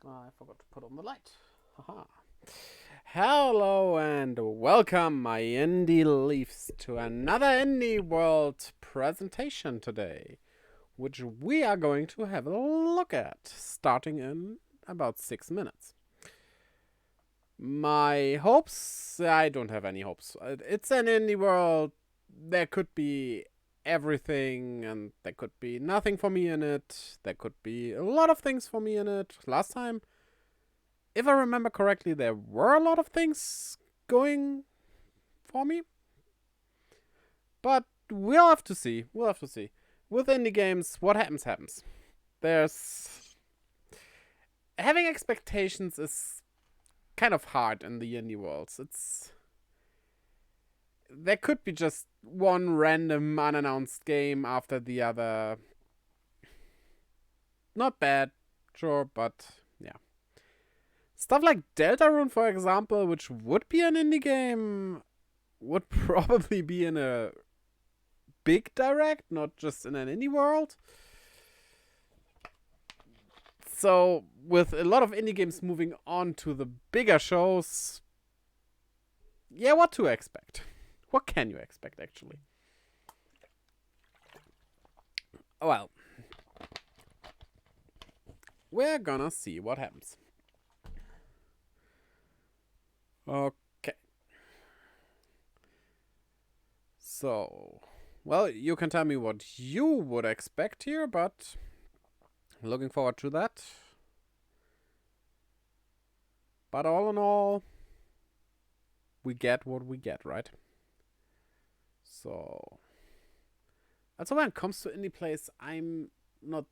I forgot to put on the light. Haha. Hello and welcome, my indie leafs, to another Indie World presentation today, which we are going to have a look at, starting in about 6 minutes. My hopes? I don't have any hopes. It's an indie world. There could be everything, and there could be nothing for me in it. There could be a lot of things for me in it. Last time, if I remember correctly, there were a lot of things going for me. But we'll have to see. We'll have to see. With indie games, what happens, happens. There's... Having expectations is kind of hard in the indie worlds. There could be just one random unannounced game after the other. Not bad, sure, but yeah. Stuff like Deltarune, for example, which would be an indie game, would probably be in a big direct, not just in an indie world. So, with a lot of indie games moving on to the bigger shows, yeah, what to expect? What can you expect, actually? Well, we're gonna see what happens. Okay. So, well, you can tell me what you would expect here, but looking forward to that. But all in all, we get what we get, right? So, also when it comes to indie plays, I'm not...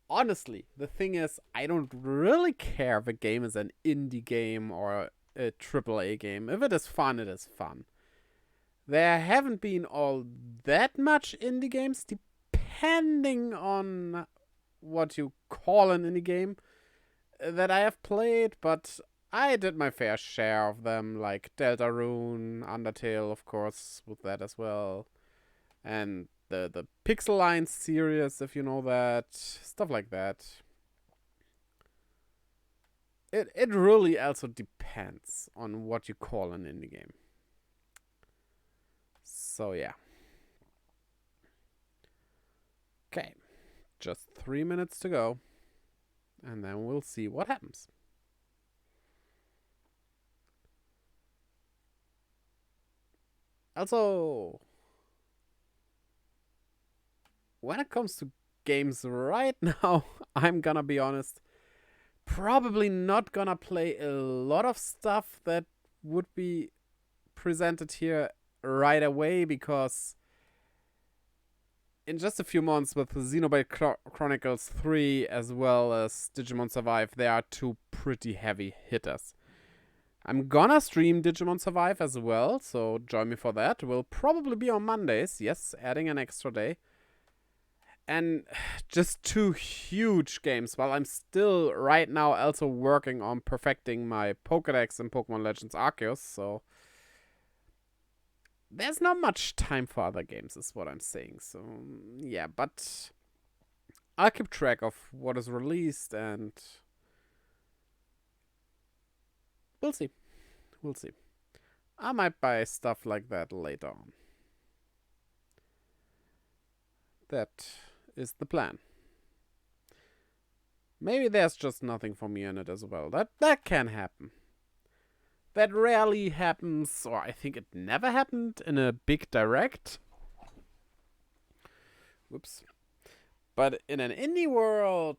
Honestly, the thing is, I don't really care if a game is an indie game or a AAA game. If it is fun, it is fun. There haven't been all that much indie games, depending on what you call an indie game, that I have played, but I did my fair share of them, like Deltarune, Undertale, of course, with that as well, and the Pixel Line series, if you know that, stuff like that. It really also depends on what you call an indie game. So yeah. Okay, just 3 minutes to go, and then we'll see what happens. Also, when it comes to games right now, I'm gonna be honest, probably not gonna play a lot of stuff that would be presented here right away, because in just a few months with Xenoblade Chronicles 3 as well as Digimon Survive, there are two pretty heavy hitters. I'm gonna stream Digimon Survive as well, so join me for that. Will probably be on Mondays, yes, adding an extra day. And just two huge games, while I'm still right now also working on perfecting my Pokédex in Pokemon Legends Arceus, so there's not much time for other games, is what I'm saying. So, yeah, but I'll keep track of what is released, and we'll see. We'll see. I might buy stuff like that later on. That is the plan. Maybe there's just nothing for me in it as well. That can happen. That rarely happens, or I think it never happened in a big direct. Whoops. But in an indie world,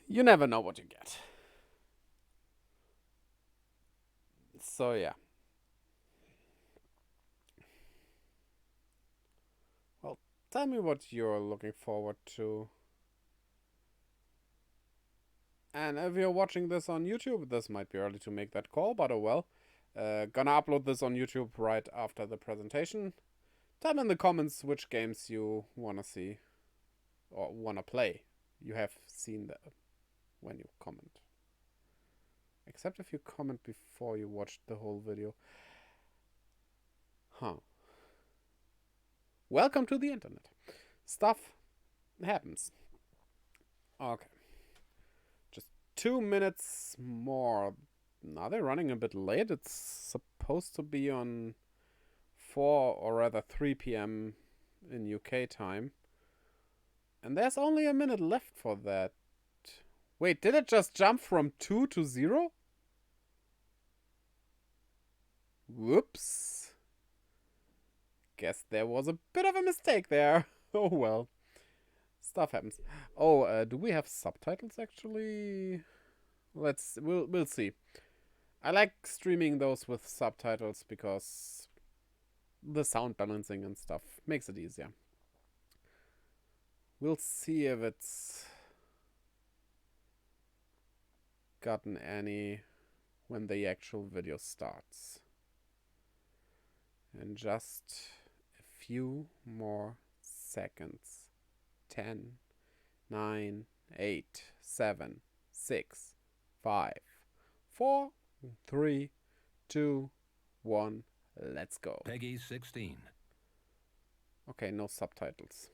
you never know what you get. So yeah. Well, tell me what you're looking forward to. And if you're watching this on YouTube, this might be early to make that call, but oh well. Gonna upload this on YouTube right after the presentation. Tell me in the comments which games you wanna see or wanna play. You have seen that when you comment. Except if you comment before you watched the whole video. Huh. Welcome to the internet. Stuff happens. Okay. Just 2 minutes more. Now they're running a bit late. It's supposed to be on 4 or rather 3 p.m. in UK time. And there's only a minute left for that. Wait, did it just jump from 2 to 0? Whoops. Guess there was a bit of a mistake there. Oh well. Stuff happens. Oh, do we have subtitles actually? We'll see. I like streaming those with subtitles because the sound balancing and stuff makes it easier. We'll see if it's gotten any when the actual video starts. And just a few more seconds. 10, 9, 8, 7, 6, 5, 4, 3, 2, 1. Let's go. Peggy 16. Okay, no subtitles.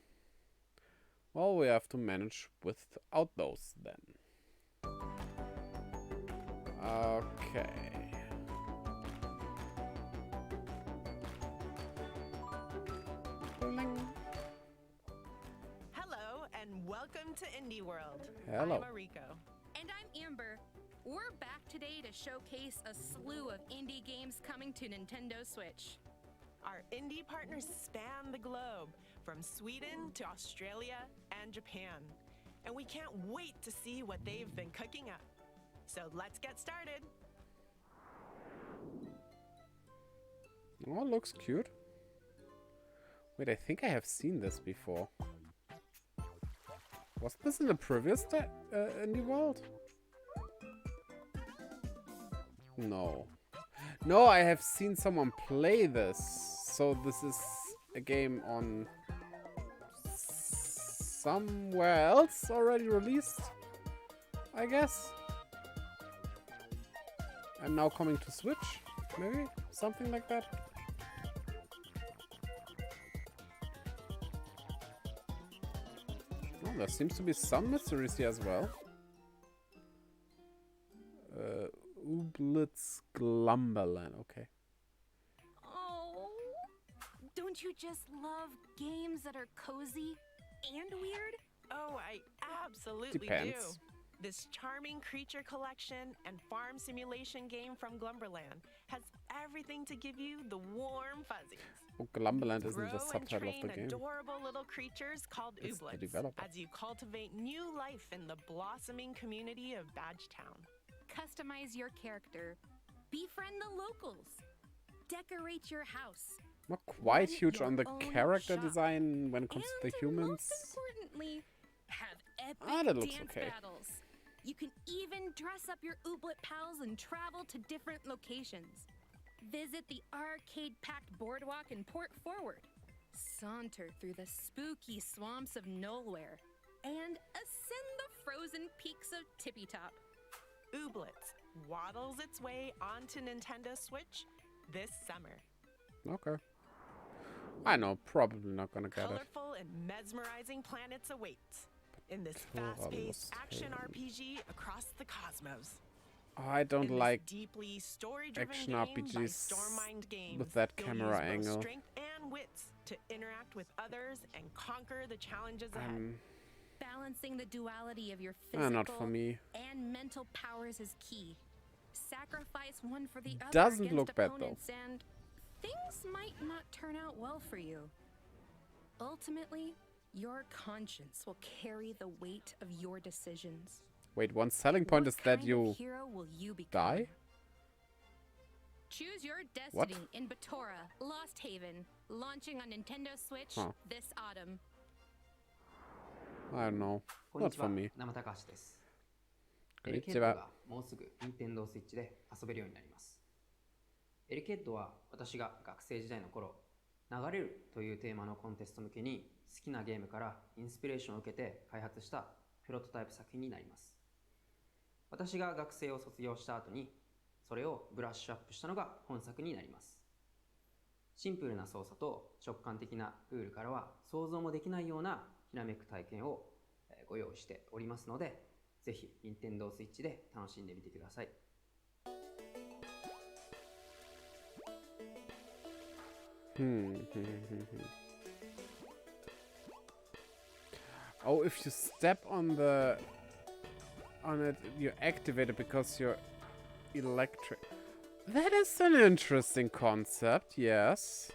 Well, we have to manage without those then. Okay. Hello and welcome to Indie World. Hello. I'm Mariko. And I'm Amber. We're back today to showcase a slew of indie games coming to Nintendo Switch. Our indie partners span the globe, from Sweden to Australia and Japan. And we can't wait to see what they've been cooking up. So let's get started. Oh, looks cute. Wait, I think I have seen this before. Was this in the previous Indie World? No. No, I have seen someone play this. So this is a game on somewhere else already released, I guess. And now coming to Switch, maybe? Something like that. Oh, there seems to be some mysteries here as well. Oobleck Gumbrella, okay. Oh, don't you just love games that are cozy and weird? Oh, I absolutely Depends. do. This charming creature collection and farm simulation game from Gumbrella has everything to give you the warm fuzzies. Oh, Gumbrella isn't Grow the and subtitle of train the game. adorable little creatures called It's the Oobleck developer. as you cultivate new life in the blossoming community of Badgetown. Customize your character. Befriend the locals. Decorate your house. Not quite Run huge your on the own character shop. design when it comes to the humans. Most importantly, have epic That looks dance okay. battles. You can even dress up your Oobleck pals and travel to different locations. Visit the arcade-packed boardwalk in Port Forward. Saunter through the spooky swamps of Nowhere. And ascend the frozen peaks of Tippy Top. Oobleck waddles its way onto Nintendo Switch this summer. Okay. I know, probably not gonna get it. Colorful and mesmerizing planets await in this Wobbles, fast-paced action Wobbles. RPG across the cosmos. I don't In this like deeply story-driven action game by RPGs Stormmind Games, with that you'll camera use both angle. strength and wits to interact with others and conquer the challenges ahead. Balancing the duality of your Not physical for me. and mental powers is key. Sacrifice one for the other Doesn't against look bad, though. opponents and things might not turn out well for you. Ultimately, your conscience will carry the weight of your decisions. Wait, one selling point is What that kind you of hero will you become? die? Choose your What? destiny in Batora, Lost Haven, launching on Nintendo Switch Huh. this autumn. I don't know. こんに Not ち for は、 me. 生高橋です。こんエレケッドにちは。がもうすぐ Nintendo Switch で遊べるようになります。エレケッドは私が学生時代の頃、流れるというテーマのコンテスト向けに好きなゲームからインスピレーションを受けて開発したプロトタイプ作品になります。私が学生を卒業した後に、それをブラッシュアップしたのが本作になります。シンプルな操作と直感的なルールからは想像もできないようなきらめく体験をご用意しておりますので、ぜひ Nintendo Switch で楽しんでみてください。Oh, if you step on it, you activate it because you're electric. That is an interesting concept, yes.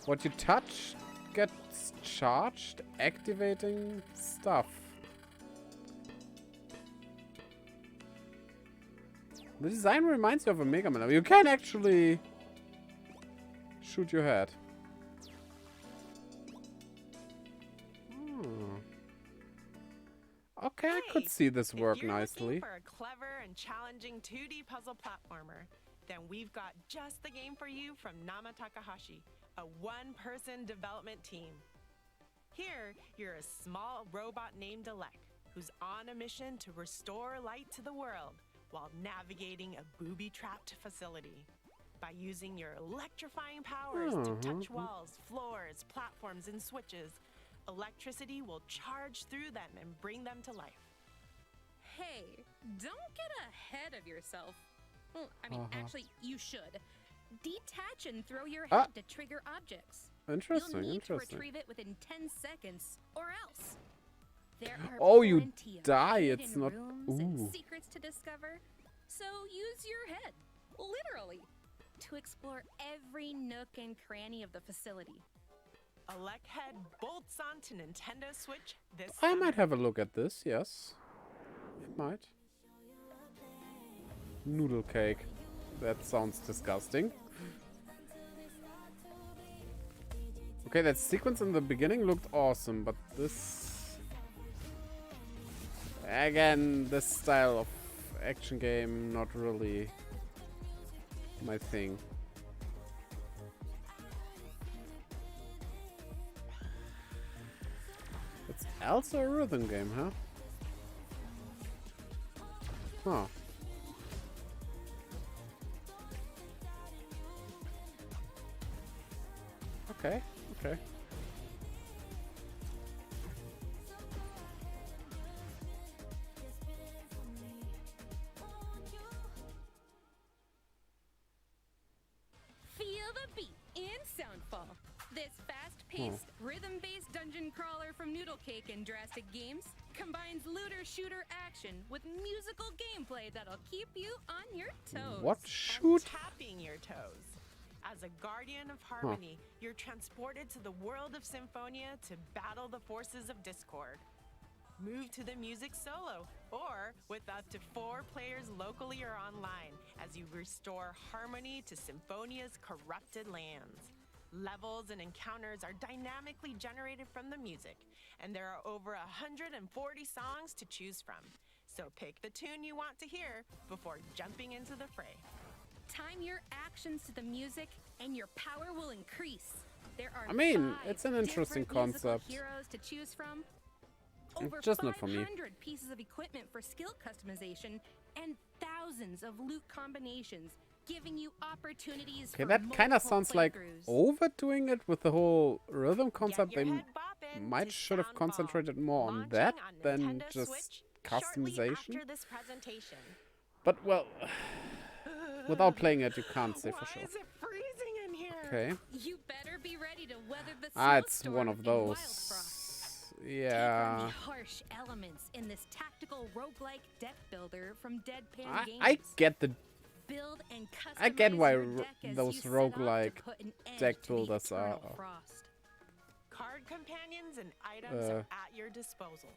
What you touch gets charged, activating stuff. The design reminds you of a Mega Man. You can actually shoot your head. Okay, I could see this work if you're nicely. looking for a clever and challenging 2D puzzle platformer, then we've got just the game for you from Nama Takahashi, a one-person development team. Here, you're a small robot named Elec, who's on a mission to restore light to the world while navigating a booby-trapped facility. By using your electrifying powers to touch walls, floors, platforms, and switches, electricity will charge through them and bring them to life. Hey, don't get ahead of yourself. Well, I mean, actually, you should. Detach and throw your head to trigger objects. Interesting, You'll need to interesting. retrieve it within 10 seconds, or else. There are Oh, you plenty of die, hidden it's not- rooms and Ooh. secrets to discover. So use your head, literally, to explore every nook and cranny of the facility. Elec Head bolts onto Nintendo Switch this I summer. might have a look at this, yes. I might. Noodlecake. That sounds disgusting. Okay, that sequence in the beginning looked awesome, but this... Again, this style of action game, not really my thing. It's also a rhythm game, huh? Huh. Okay, okay. Feel the beat in Soundfall. This fast-paced, rhythm-based dungeon crawler from Noodlecake and Drastic Games combines looter-shooter action with musical gameplay that'll keep you on your toes. What? And Shoot? tapping your toes. As a guardian of harmony, you're transported to the world of Symphonia to battle the forces of discord. Move to the music solo, or with up to 4 players locally or online, as you restore harmony to Symphonia's corrupted lands. Levels and encounters are dynamically generated from the music, and there are over 140 songs to choose from. So pick the tune you want to hear before jumping into the fray. Time your actions to the music, and your power will increase. There are I mean, 5 it's an interesting different musical concept. heroes to choose from. Over just not for me. 500 pieces of equipment for skill customization, and thousands of loot combinations, giving you opportunities Okay, for that kind of multiple sounds like playthroughs. overdoing it with the whole rhythm concept. Get They your head boppin' might to should have Soundfall, concentrated more on launching that on than Nintendo just Switch shortly customization. after this presentation. But, well, without playing it, you can't say for Why sure. is it freezing in here? Okay. You better be ready to weather the It's snowstorm one of in Wild those. Frost. Take on Yeah. the harsh elements in this tactical roguelike deck builder from Deadpan I Games. get the Build and I get customize why your deck as those you set off to roguelike put an edge deck to the builders are- eternal frost. Card companions and items are at your disposal.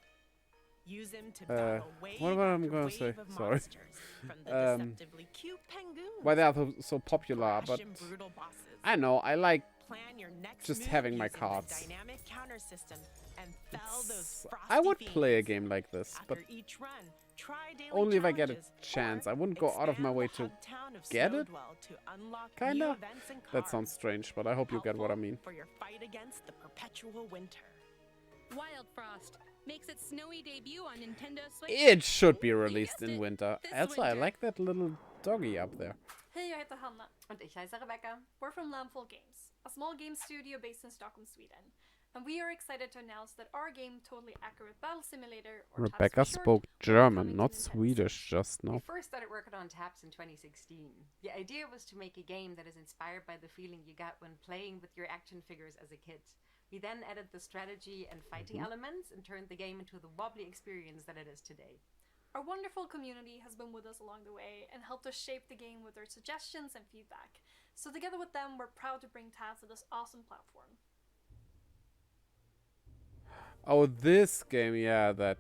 Use them to battle wave what about I'm after gonna wave say? of Sorry. monsters, from the deceptively cute penguins why they are so popular, to but and brutal bosses. I know I like Plan your next just move having my using the cards. dynamic counter system and fell those frosty I would fiends. play a game like this, After but each run, try daily only if I get a challenges, chance. or I wouldn't go out of my expand way the to hub town of get it. Snowdwell to unlock new Kinda. events and That sounds cards. strange, but I hope you get what I Helpful mean. for your fight against the perpetual winter. Wild Frost makes its snowy debut on Nintendo Switch. It should be You released guessed in it, winter. this Also, I winter. like that little doggy up there. Hej, jag heter Hanna. Och ich heiße Rebecca. We're from Lampful Games, a small game studio based in Stockholm, Sweden. And we are excited to announce that our game, Totally Accurate Battle Simulator, or TAPS Rebecca for short, spoke will be coming German, to not Nintendo Swedish Switch. just We now. first started working on TAPS in 2016. The idea was to make a game that is inspired by the feeling you got when playing with your action figures as a kid. We then added the strategy and fighting elements and turned the game into the wobbly experience that it is today. Our wonderful community has been with us along the way and helped us shape the game with their suggestions and feedback. So together with them, we're proud to bring TAPS to this awesome platform. Oh, this game, yeah, that...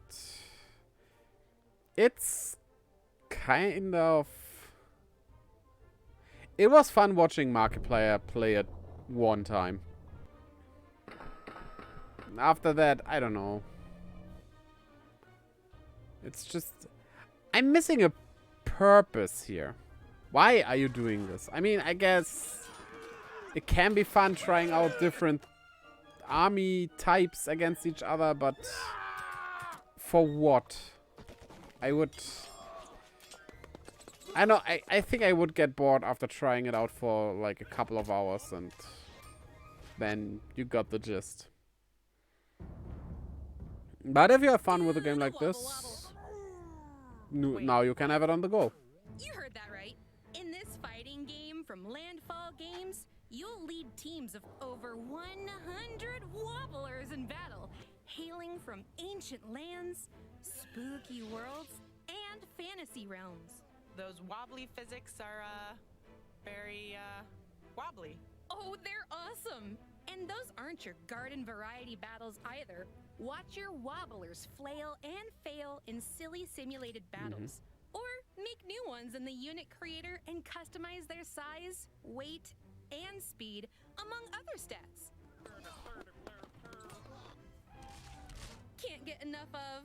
It's kind of... It was fun watching Markiplier play it one time. After that, I don't know. It's just... I'm missing a purpose here. Why are you doing this? I mean, I guess... It can be fun trying out different army types against each other, but... For what? I would... I know, I think I would get bored after trying it out for like a couple of hours, and then you got the gist. But if you have fun with a game like this, now you can have it on the go. You heard that right. In this fighting game from Landfall Games, you'll lead teams of over 100 wobblers in battle, hailing from ancient lands, spooky worlds, and fantasy realms. Those wobbly physics are, very, wobbly. Oh, they're awesome! And those aren't your garden variety battles either. Watch your wobblers flail and fail in silly simulated battles. Or make new ones in the unit creator and customize their size, weight, and speed, among other stats. Can't get enough of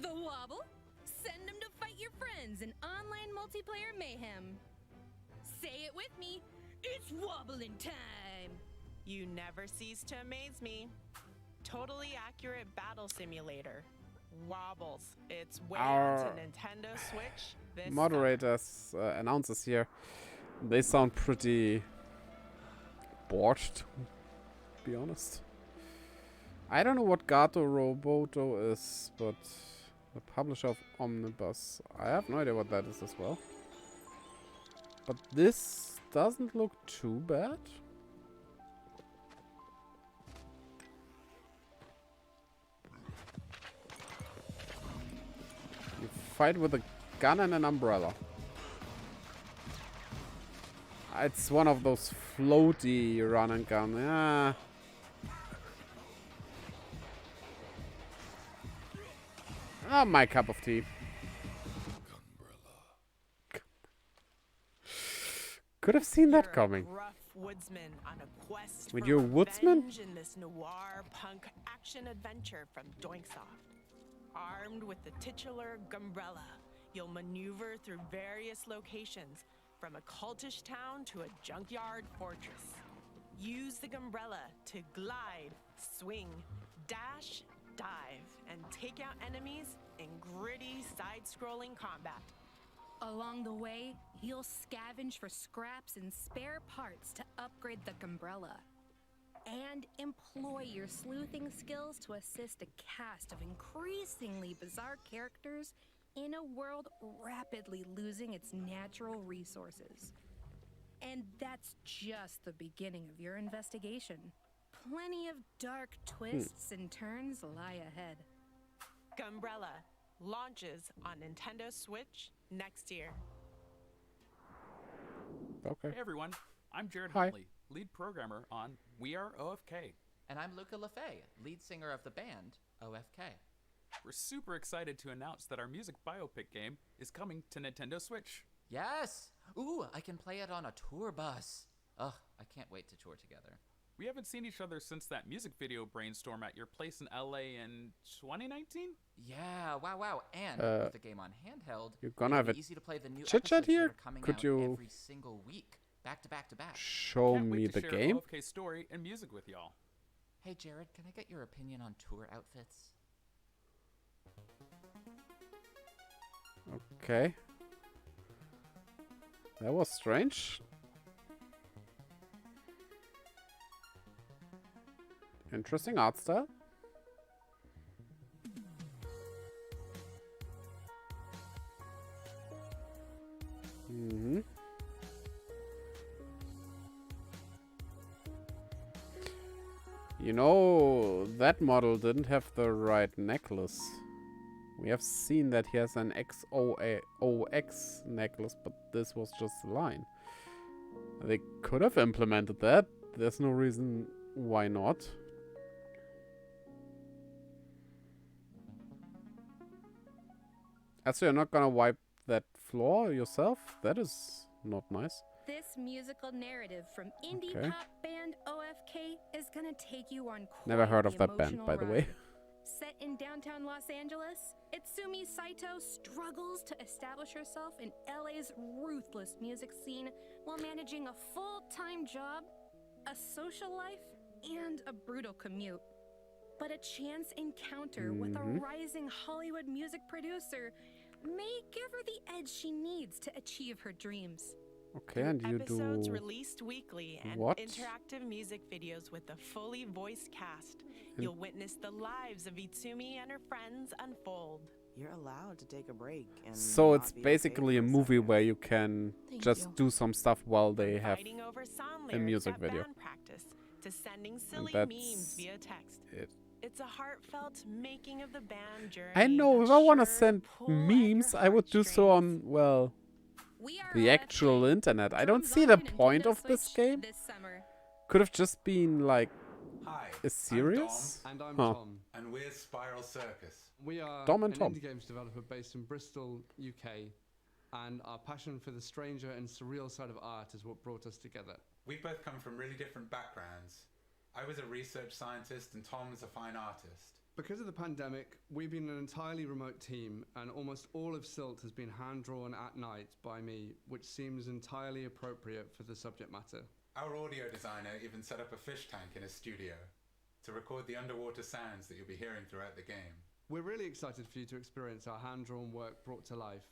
the wobble? Send them to fight your friends in online multiplayer mayhem. Say it with me. It's wobbling time. You never cease to amaze me. Totally Accurate Battle Simulator. Wobbles. It's way Our onto Nintendo Switch this summer. Moderators, announcers here, they sound pretty bored, to be honest. I don't know what Gato Roboto is, but the publisher of Omnibus. I have no idea what that is as well. But this doesn't look too bad. You fight with a gun and an umbrella. It's one of those floaty run and gun. Yeah. Not my cup of tea. Could have seen that You're coming. a gruff woodsman on a quest With for your woodsman? revenge in this noir punk action adventure from Doinksoft. Armed with the titular Gumbrella, you'll maneuver through various locations, from a cultish town to a junkyard fortress. Use the Gumbrella to glide, swing, dash, dive, and take out enemies in gritty side-scrolling combat. Along the way, you'll scavenge for scraps and spare parts to upgrade the Gumbrella. And employ your sleuthing skills to assist a cast of increasingly bizarre characters in a world rapidly losing its natural resources. And that's just the beginning of your investigation. Plenty of dark twists and turns lie ahead. Gumbrella launches on Nintendo Switch next year. Okay. Hey everyone, I'm Jared Hi. Huntley, lead programmer on We Are OFK. And I'm Luca LaFay, lead singer of the band OFK. We're super excited to announce that our music biopic game is coming to Nintendo Switch. Yes! Ooh, I can play it on a tour bus. Ugh, I can't wait to tour together. We haven't seen each other since that music video brainstorm at your place in LA in 2019? Yeah, wow. And with the game on handheld, You're gonna it'll have be a easy to play the new chit-chat episodes that here? are coming Could out you every single week, back to back to back. show Can't me wait the to share game? OFK's story and music with y'all. Hey Jared, can I get your opinion on tour outfits? Okay. That was strange. Interesting art style. Mm-hmm. You know, that model didn't have the right necklace. We have seen that he has an XOX necklace, but this was just a line. They could have implemented that. There's no reason why not. Also, you're not gonna wipe that floor yourself? That is not nice. This musical narrative from indie pop band OFK is gonna take you on quite Never heard the of that band, emotional by the ride. way. Set in downtown Los Angeles, Itsumi Saito struggles to establish herself in LA's ruthless music scene while managing a full-time job, a social life, and a brutal commute. But a chance encounter with a rising Hollywood music producer may give her the edge she needs to achieve her dreams. Okay, and you Episodes do released weekly and what? interactive music videos with a fully voiced cast. You'll witness the lives of Itsumi and her friends unfold. You're allowed to take a break. And So not it's be basically okay a for movie second. where you can just do some stuff while they have Fighting over song a lyrics music at video. band practice to sending silly that's memes via text. it. It's a heartfelt making of the band journey. I know, if I that's want to sure send pull at memes, your I would do so heartstrings. on, well, We are the actual OFK. internet. I don't Comes see on the to point Nintendo of this Switch game. this summer. Could have just been like Hi, a series. I'm Dom, And I'm Huh. Tom. and we're Spiral Circus. We are Dom and an Tom. indie games developer based in Bristol, UK, and our passion for the stranger and surreal side of art is what brought us together. We both come from really different backgrounds. I was a research scientist and Tom was a fine artist. Because of the pandemic, we've been an entirely remote team, and almost all of Silt has been hand-drawn at night by me, which seems entirely appropriate for the subject matter. Our audio designer even set up a fish tank in his studio to record the underwater sounds that you'll be hearing throughout the game. We're really excited for you to experience our hand-drawn work brought to life,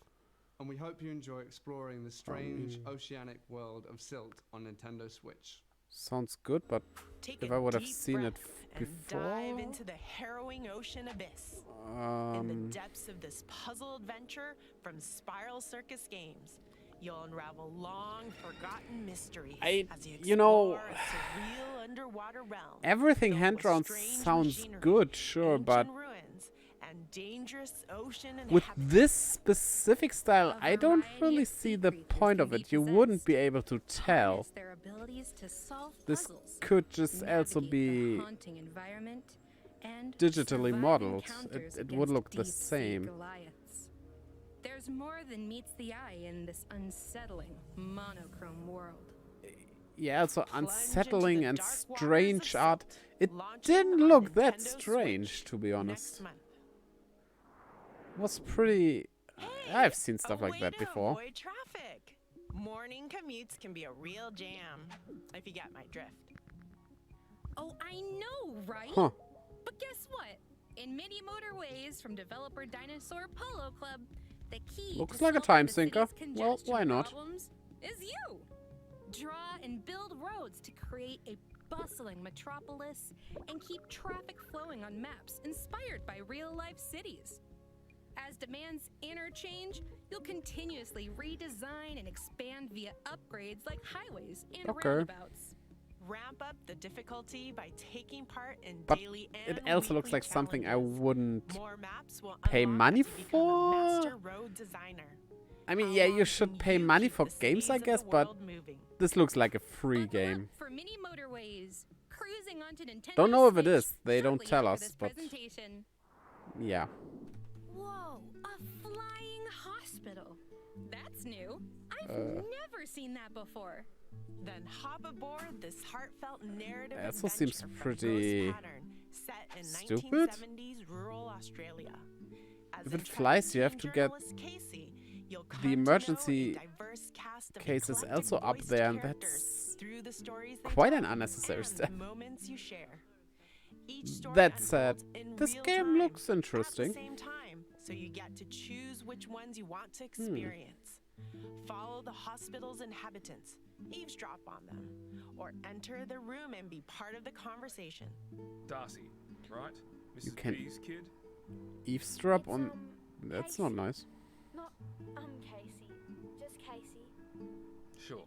and we hope you enjoy exploring the strange oceanic world of Silt on Nintendo Switch. Sounds good, but Take if a I would have deep seen it breath and dive into the harrowing ocean abyss. In the depths of this puzzle adventure from Spiral Circus Games, you'll unravel long forgotten mysteries as you you know, explore a surreal underwater realm. everything filled hand with drawn strange sounds machinery, good, sure, but ancient ruins, and dangerous ocean with inhabitants. this specific style, A I don't variety really of see sea the creatures point can of be it. You wouldn't possessed, be able to tell. harness their abilities to solve This puzzles, could just also navigate be the haunting environment, and digitally survive modeled. encounters It would against look the deep-sea same. Goliaths. There's more than meets the eye in this unsettling monochrome world. Yeah, also Plunge into unsettling the and dark waters of strange art. Silt, It launching didn't on look that Nintendo strange, Switch to be honest. next month. It was pretty... Hey, I've seen stuff a like way that to before. avoid traffic. Morning commutes can be a real jam, if you get my drift. Oh, I know, right? Huh. But guess what? In mini Motorways from developer Dinosaur Polo Club, the key Looks to like a solving time the sinker. city's Well, congestion why not? problems is you. Draw and build roads to create a bustling metropolis and keep traffic flowing on maps inspired by real-life cities. As demands interchange, you'll continuously redesign and expand via upgrades like highways and Okay. roundabouts. Ramp up the difficulty by taking part in But daily it and also looks weekly like something I challenges. wouldn't More maps will pay unlock money to become for. a master road designer. I mean, How yeah, long you should can pay you money keep for the games, I cities of guess, the but world moving? this looks like a free Buckle game. up for mini Motorways, cruising onto Nintendo Don't know if it Switch is. They don't shortly tell after us, this but presentation. yeah. Whoa, a flying hospital. That's new. I've never seen that before. Then hop aboard this heartfelt narrative That also seems adventure from pretty Rose Pattern, set in stupid. 1970s rural Australia. As If it intrepid flies, you have teen to get journalist Casey, you'll the come to know a emergency diverse cast of cases eclectic also up voiced there, and characters that's through the stories they quite an tell unnecessary and step. the moments you share. Each story That said, unfolds in this real game time, looks interesting. At the same time, so you get to choose which ones you want to experience. Follow the hospital's inhabitants, eavesdrop on them, or enter the room and be part of the conversation. Darcy, right? You Mrs. can B's kid? eavesdrop It's, on. That's not nice. Not, Casey. Just Casey. Sure.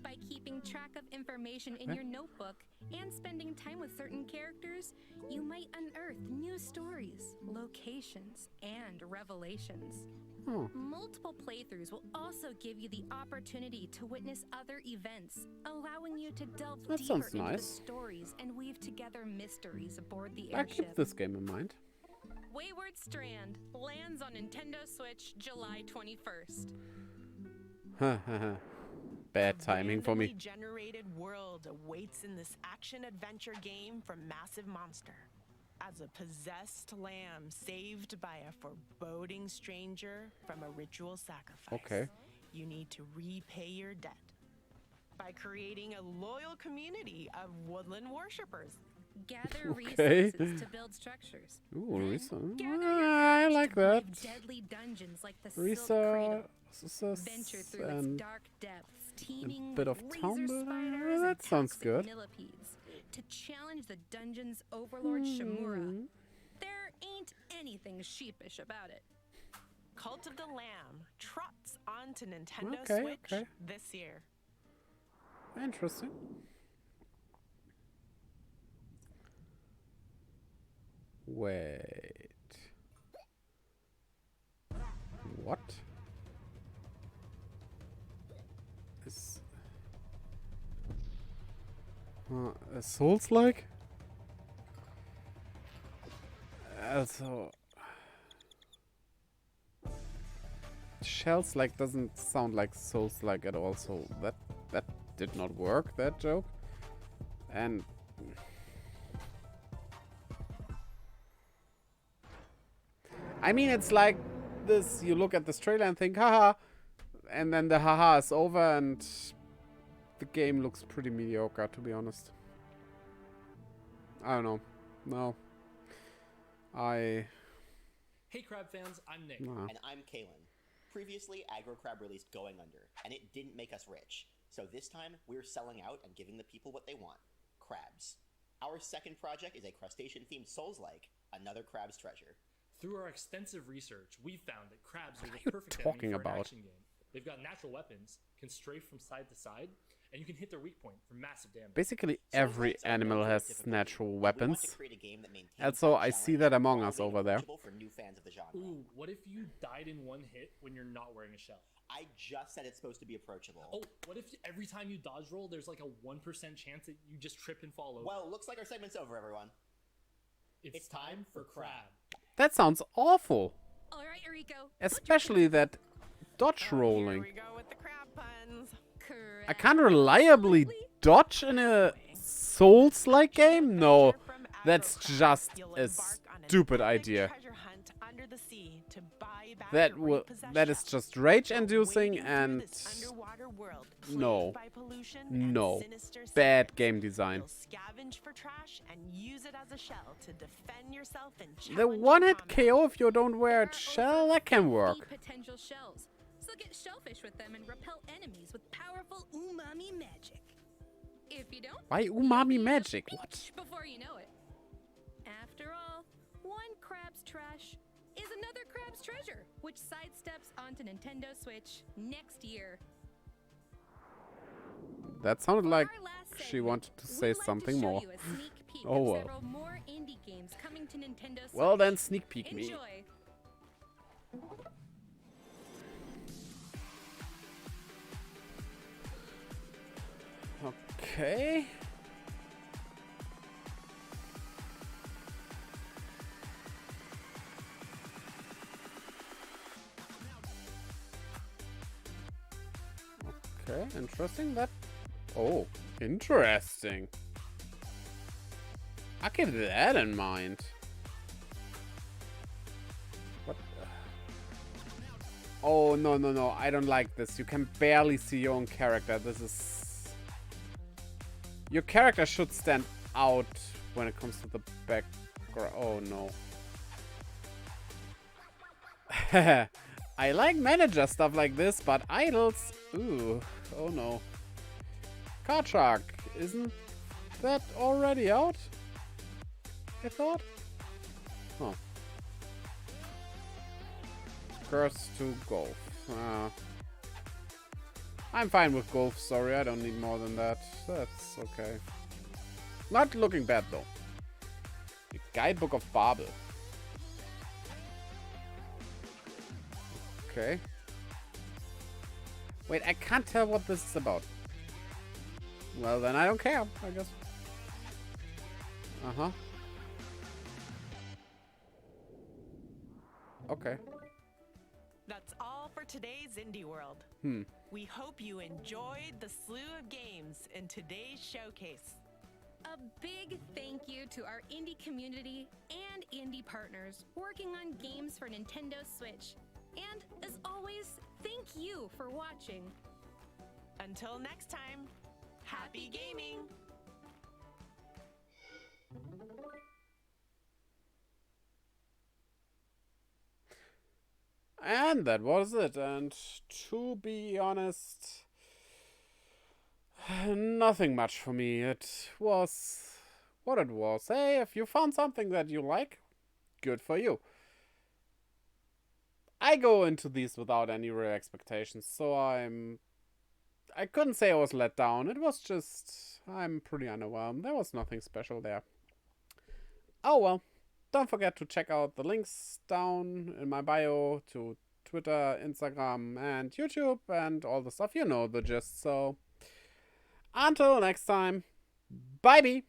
By keeping track of information in your notebook and spending time with certain characters, you might unearth new stories, locations, and revelations. Oh. Multiple playthroughs will also give you the opportunity to witness other events, allowing you to delve That deeper sounds into the nice. stories and weave together mysteries aboard the I airship. keep this game in mind. Wayward Strand lands on Nintendo Switch July 21st. Bad timing for me. Randomly generated world awaits in this action-adventure game from Massive Monster. As a possessed lamb saved by a foreboding stranger from a ritual sacrifice, Okay. you need to repay your debt by creating a loyal community of woodland worshippers. Gather Okay. resources to build structures. Ooh, resource. Gather I your like courage that. to brave deadly dungeons like the Silk Cradle. Venture Resources through its and dark depths, teeming bit of with town razor building. spiders That and sounds toxic good. millipedes. To challenge the dungeon's overlord Shimura. There ain't anything sheepish about it. Cult of the Lamb trots onto Nintendo Okay, Switch okay. this year. Interesting. Wait. What? Is a Souls-like? Also, Shells-like doesn't sound like Souls-like at all. So that did not work. That joke. And I mean, it's like this. You look at this trailer and think, haha, and then the haha is over, and the game looks pretty mediocre, to be honest. I don't know. No. Hey Crab fans, I'm Nick. Nah. And I'm Kalen. Previously, Aggro Crab released Going Under, and it didn't make us rich. So this time, we're selling out and giving the people what they want. Crabs. Our second project is a crustacean-themed Souls-like, another Crab's Treasure. Through our extensive research, we found that crabs are What are the you perfect talking enemy for an about? action game. They've got natural weapons, can strafe from side to side, and you can hit their weak point for massive damage. Basically, every animal has natural weapons. create a game that maintains And so that I see challenge that Among while Us being over there. approachable for new fans of the genre. Ooh, what if you died in one hit when you're not wearing a shell? I just said it's supposed to be approachable. Oh, what if every time you dodge roll, there's like a 1% chance that you just trip and fall over? Well, looks like our segment's over, everyone. It's time for Crab. That sounds awful. All right, Rico. Especially that dodge Here rolling. we go with the crab puns. I can't reliably dodge in a Souls-like game? No, that's just a stupid idea. Treasure hunt under the sea to buy back That your will repossessed that is shell. just rage-inducing Wading through and this underwater world no, plagued by pollution and no, sinister bad secrets. game design. You'll scavenge for trash and use it as a shell to defend yourself and The challenge one-hit combat. KO if you don't wear a shell, that can work. Potential shells. So get shellfish with them and repel enemies with powerful umami magic. If you don't, Why umami magic? What? before you know it. After all, one crab's trash is another crab's treasure, which sidesteps onto Nintendo Switch next year. That sounded like Our last she segment, wanted to we'd say like to something show more. you a sneak peek Oh of well. several more indie games coming to Nintendo Switch. Well then, sneak peek me. Enjoy. Okay. Okay, interesting. That. Oh, interesting. I'll keep that in mind. What? Oh, no, no, no. I don't like this. You can barely see your own character. This is... Your character should stand out when it comes to the background. Oh, no. I like manager stuff like this, but idols... Ooh. Oh, no. Card Shark, isn't that already out? I thought? Oh. Curse to golf. I'm fine with golf, sorry, I don't need more than that. That's okay. Not looking bad though. The Guidebook of Babel. Okay. Wait, I can't tell what this is about. Well, then I don't care, I guess. Uh-huh. Okay. That's all for today's Indie World. We hope you enjoyed the slew of games in today's showcase. A big thank you to our indie community and indie partners working on games for Nintendo Switch. And as always, thank you for watching. Until next time, happy gaming! And that was it. And to be honest, nothing much for me. It was what it was. Hey, if you found something that you like, good for you. I go into these without any real expectations, so I couldn't say I was let down. It was just, I'm pretty underwhelmed. There was nothing special there. Oh well. Don't forget to check out the links down in my bio to Twitter, Instagram, and YouTube, and all the stuff. You know the gist. So, until next time, bye-bye!